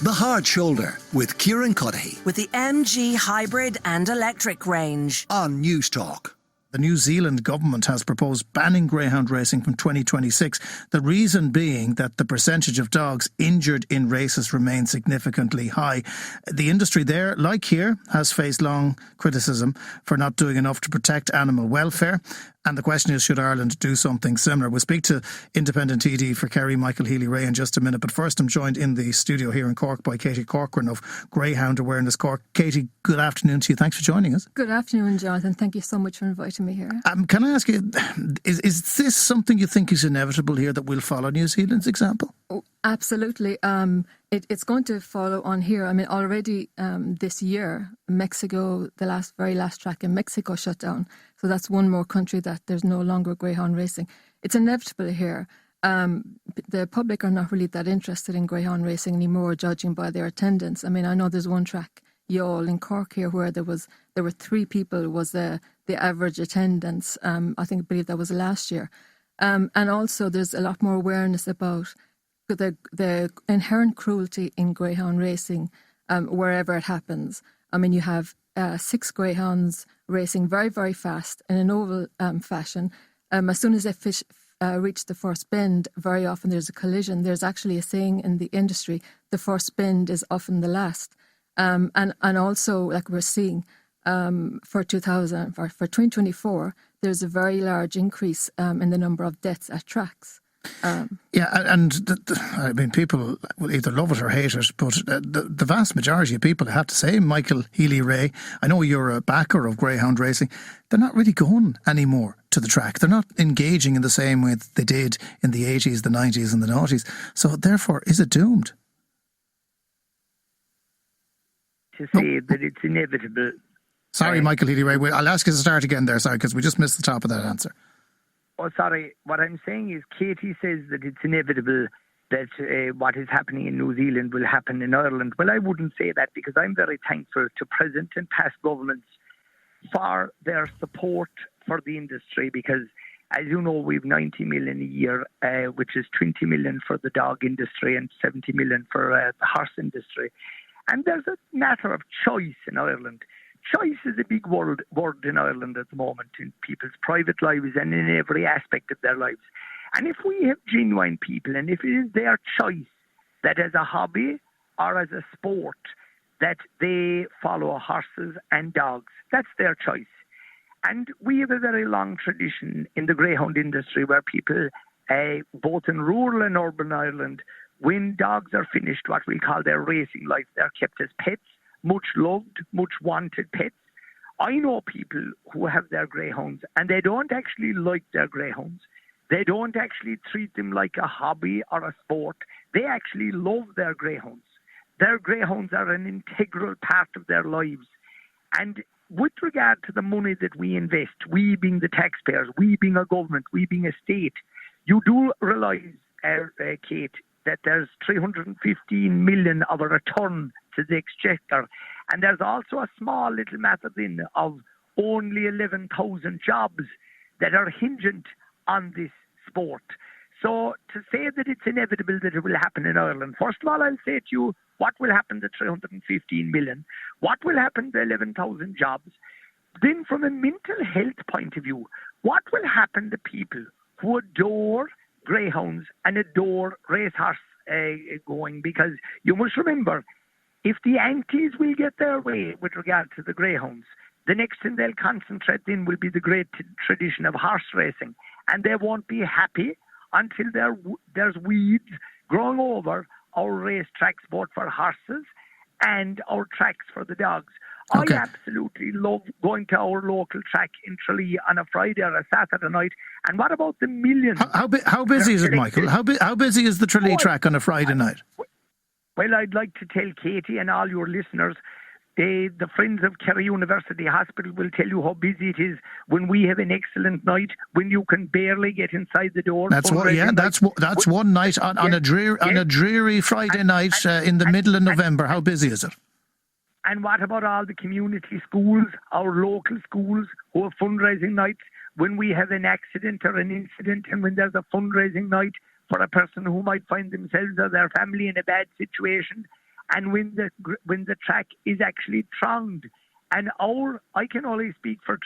The Hard Shoulder with Kieran Cuddihy with the MG hybrid and electric range on Newstalk. The New Zealand government has proposed banning greyhound racing from 2026. The reason being that the percentage of dogs injured in races remains significantly high. The industry there, like here, has faced long criticism for not doing enough to protect animal welfare. And the question is, should Ireland do something similar? We'll speak to Independent TD for Kerry, Michael Healy-Rae, in just a minute. But first, I'm joined in the studio here in Cork by Katie Corcoran of Greyhound Awareness Cork. Katie, good afternoon to you. Thanks for joining us. Good afternoon, Jonathan. Thank you so much for inviting me here. Can I ask you, is this something you think is inevitable here, that we'll follow New Zealand's example? Oh, absolutely. It's going to follow on here. I mean, already this year, Mexico, the very last track in Mexico shut down. So that's one more country that there's no longer greyhound racing. It's inevitable here. The public are not really that interested in greyhound racing anymore, judging by their attendance. I mean, I know there's one track, Youghal in Cork here, where there were 3 people was the average attendance. I believe that was last year. And also there's a lot more awareness about the inherent cruelty in greyhound racing wherever it happens. I mean, you have 6 greyhounds racing very, very fast in an oval fashion. As soon as they reach the first bend, very often there's a collision. There's actually a saying in the industry, the first bend is often the last. And also, like we're seeing for 2024, there's a very large increase in the number of deaths at tracks. I mean, people will either love it or hate it, but the vast majority of people, I have to say, Michael Healy-Rae, I know you're a backer of greyhound racing, they're not really going anymore to the track. They're not engaging in the same way they did in the 80s, the 90s and the 90s. So therefore, is it doomed? To say that it's inevitable. Sorry, Michael Healy-Rae, I'll ask you to start again there, sorry, because we just missed the top of that answer. Oh, sorry. What I'm saying is Katie says that it's inevitable that what is happening in New Zealand will happen in Ireland. Well, I wouldn't say that, because I'm very thankful to present and past governments for their support for the industry, because, as you know, we've 90 million a year, which is 20 million for the dog industry and 70 million for the horse industry. And there's a matter of choice in Ireland. Choice is a big word in Ireland at the moment, in people's private lives and in every aspect of their lives. And if we have genuine people, and if it is their choice that as a hobby or as a sport that they follow horses and dogs, that's their choice. And we have a very long tradition in the greyhound industry where people, both in rural and urban Ireland, when dogs are finished, what we call their racing life, they're kept as pets, much loved, much wanted pets. I know people who have their greyhounds and they don't actually like their greyhounds. They don't actually treat them like a hobby or a sport. They actually love their greyhounds. Their greyhounds are an integral part of their lives. And with regard to the money that we invest, we being the taxpayers, we being a government, we being a state, you do realise, Kate, that there's 315 million of a return to the exchequer. And there's also a small little matter then of only 11,000 jobs that are hingent on this sport. So to say that it's inevitable that it will happen in Ireland, first of all, I'll say to you, what will happen to 315 million? What will happen to 11,000 jobs? Then from a mental health point of view, what will happen to people who adore greyhounds and adore racehorse going? Because you must remember, if the Yankees will get their way with regard to the greyhounds, the next thing they'll concentrate in will be the great tradition of horse racing. And they won't be happy until there's weeds growing over our race tracks, both for horses and our tracks for the dogs. Okay. I absolutely love going to our local track in Tralee on a Friday or a Saturday night. And what about the millions? How busy is it, Michael? How busy is the Tralee track on a Friday night? Well, I'd like to tell Katie and all your listeners, the Friends of Kerry University Hospital will tell you how busy it is when we have an excellent night, when you can barely get inside the door. That's one night on a dreary Friday night in the middle of November. How busy is it? And what about all the community schools, our local schools, who have fundraising nights, when we have an accident or an incident, and when there's a fundraising night for a person who might find themselves or their family in a bad situation, and when the track is actually thronged. And I can only speak for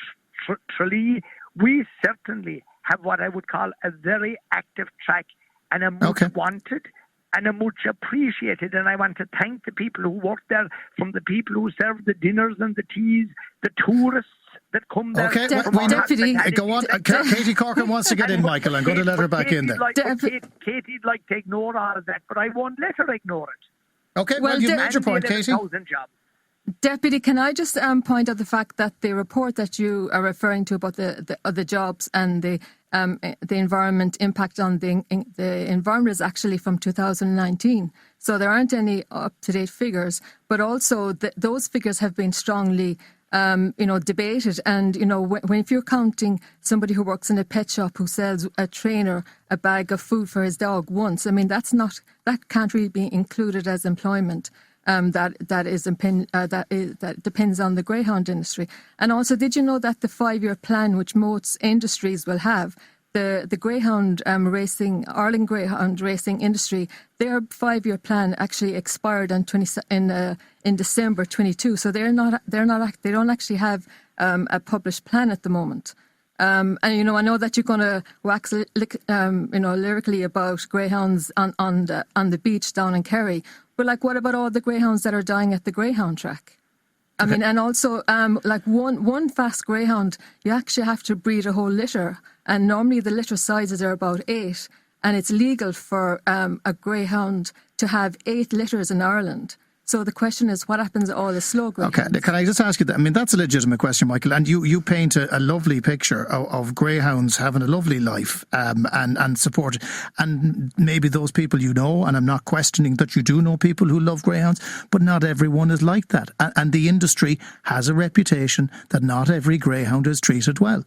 Tralee. We certainly have what I would call a very active track, and a much wanted and a much appreciated. And I want to thank the people who work there, from the people who serve the dinners and the teas, the tourists that come there. Okay, Deputy, go on. Katie Corcoran wants to get in, Michael. I'm going to let her back in there. Katie'd like to ignore all of that, but I won't let her ignore it. Okay, well you've made your point, Katie. Deputy, can I just point out the fact that the report that you are referring to about the jobs and the environment impact on the environment is actually from 2019. So there aren't any up-to-date figures, but also those figures have been strongly debated. And, if you're counting somebody who works in a pet shop who sells a trainer a bag of food for his dog once, I mean, that can't really be included as employment. That depends on the greyhound industry. And also, did you know that the 5-year plan, which most industries will have, the greyhound racing, Ireland greyhound racing industry, their 5-year plan actually expired in December 22. So they don't actually have a published plan at the moment. And I know that you're going to wax lyrically about greyhounds on the beach down in Kerry, but what about all the greyhounds that are dying at the greyhound track? I mean, and also one fast greyhound, you actually have to breed a whole litter, and normally the litter sizes are about 8, and it's legal for a greyhound to have 8 litters in Ireland. So the question is, what happens to all the slow greyhounds? Okay, can I just ask you that? I mean, that's a legitimate question, Michael. And you paint a lovely picture of greyhounds having a lovely life and support. And maybe those people and I'm not questioning that you do know people who love greyhounds, but not everyone is like that. And the industry has a reputation that not every greyhound is treated well.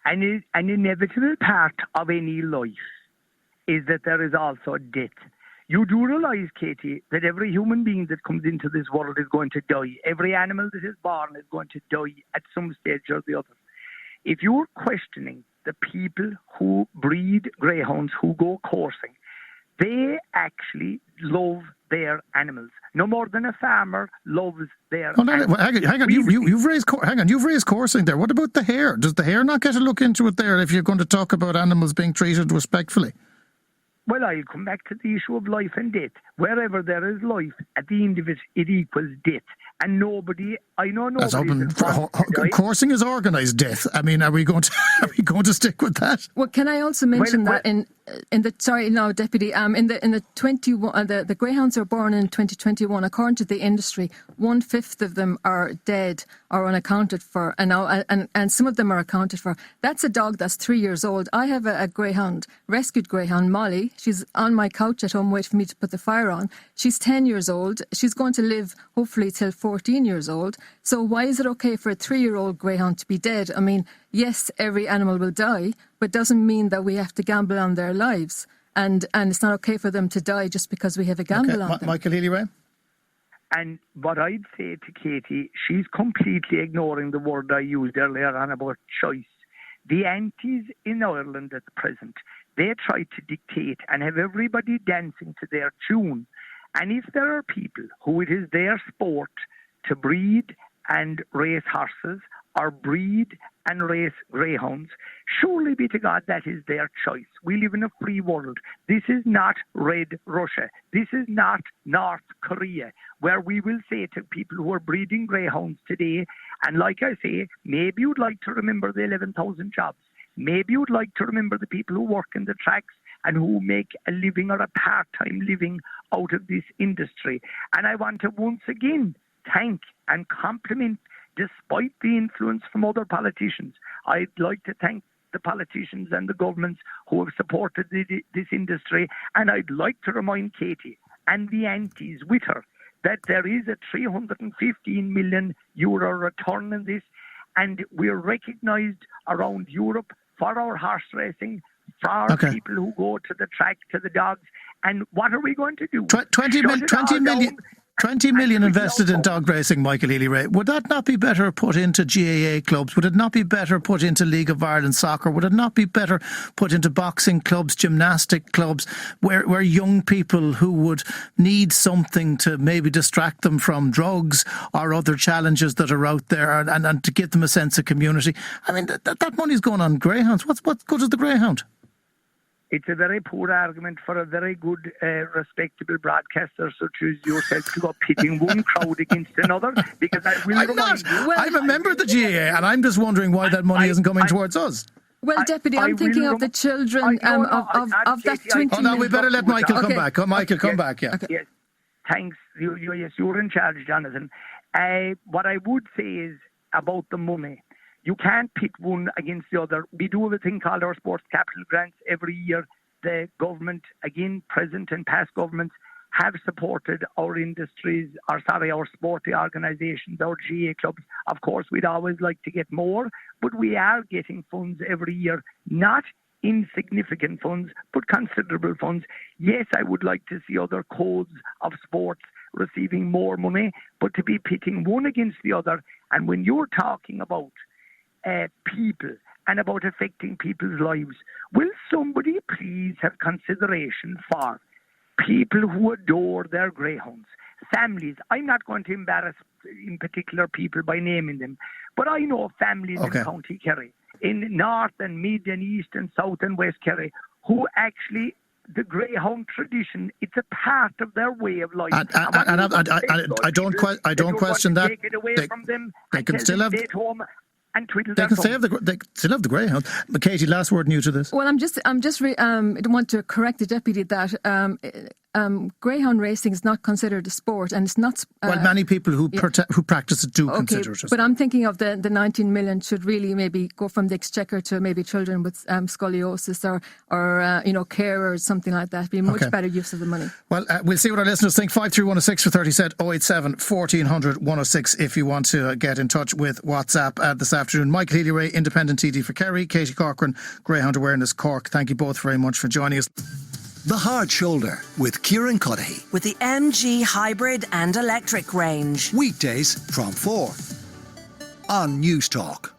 An inevitable part of any life is that there is also death. You do realise, Katie, that every human being that comes into this world is going to die. Every animal that is born is going to die at some stage or the other. If you're questioning the people who breed greyhounds, who go coursing, they actually love their animals, no more than a farmer loves their animals. Hang on, you've raised coursing there. What about the hare? Does the hare not get a look into it there if you're going to talk about animals being treated respectfully? Well, I'll come back to the issue of life and death. Wherever there is life, at the end of it, it equals death. And nobody. Coursing is organised death. I mean, are we going to stick with that? Well, can I also mention that Deputy, in the 21, the greyhounds are born in 2021. According to the industry, 1/5 of them are dead or unaccounted for, and some of them are accounted for. That's a dog that's 3 years old. I have a greyhound, rescued greyhound, Molly. She's on my couch at home, waiting for me to put the fire on. She's 10 years old. She's going to live hopefully till 14 years old. So why is it okay for a 3-year-old greyhound to be dead? I mean, yes, every animal will die, but doesn't mean that we have to gamble on their lives. And it's not okay for them to die just because we have a gamble on them. Michael Healy. And what I'd say to Katie, she's completely ignoring the word I used earlier on about choice. The aunties in Ireland at the present, they try to dictate and have everybody dancing to their tune. And if there are people who it is their sport to breed and race horses or breed and race greyhounds, surely be to God that is their choice. We live in a free world. This is not Red Russia. This is not North Korea, where we will say to people who are breeding greyhounds today, and like I say, maybe you'd like to remember the 11,000 jobs. Maybe you'd like to remember the people who work in the tracks and who make a living or a part-time living out of this industry. And I want to once again thank and compliment, despite the influence from other politicians, I'd like to thank the politicians and the governments who have supported this industry. And I'd like to remind Katie and the aunties with her that there is a €315 million return in this, and we're recognised around Europe for our horse racing, for people who go to the track, to the dogs. And what are we going to do? 20 million. 20 million And invested in dog racing, Michael Healy Ray. Would that not be better put into GAA clubs? Would it not be better put into League of Ireland soccer? Would it not be better put into boxing clubs, gymnastic clubs, where young people who would need something to maybe distract them from drugs or other challenges that are out there, and to give them a sense of community? I mean, that money's going on greyhounds. What good is the greyhound? It's a very poor argument for a very good, respectable broadcaster such as yourself to go pitting one crowd against another, because I will remind you... Well, I'm a member of the GAA, and I'm just wondering why that money isn't coming towards us. Well, Deputy, I'm thinking of the children of that 20 Oh, no, we better let Michael come back. Michael, come back, yeah. Okay. Yes, thanks. Yes, you're in charge, Jonathan. What I would say is about the money. You can't pit one against the other. We do a thing called our sports capital grants every year. The government, again, present and past governments, have supported our industries, our sporty organisations, our GA clubs. Of course, we'd always like to get more, but we are getting funds every year, not insignificant funds, but considerable funds. Yes, I would like to see other codes of sports receiving more money, but to be pitting one against the other, and when you're talking about people and about affecting people's lives, will somebody please have consideration for people who adore their greyhounds, families? I'm not going to embarrass in particular people by naming them, but I know of families in County Kerry, in North and Mid and East and South and West Kerry, who actually, the greyhound tradition, it's a part of their way of life. I don't question that. Take it away from them. They can still have. Stay at home and twiddle They their can thumbs. they still have the greyhound. But Katie, last word new to this. Well, I want to correct the deputy that greyhound racing is not considered a sport, and it's not. Well, many people who practice it do consider it. But I'm thinking of the 19 million should really maybe go from the exchequer to maybe children with scoliosis or care or something like that. Be much better use of the money. Well, we'll see what our listeners think. 53106 for 30 said 087 1400 106 if you want to get in touch with WhatsApp this afternoon. Michael Healy Ray, Independent TD for Kerry, Katie Corcoran, Greyhound Awareness Cork. Thank you both very much for joining us. The Hard Shoulder with Kieran Cuddihy. With the MG hybrid and electric range. Weekdays from 4 on Newstalk.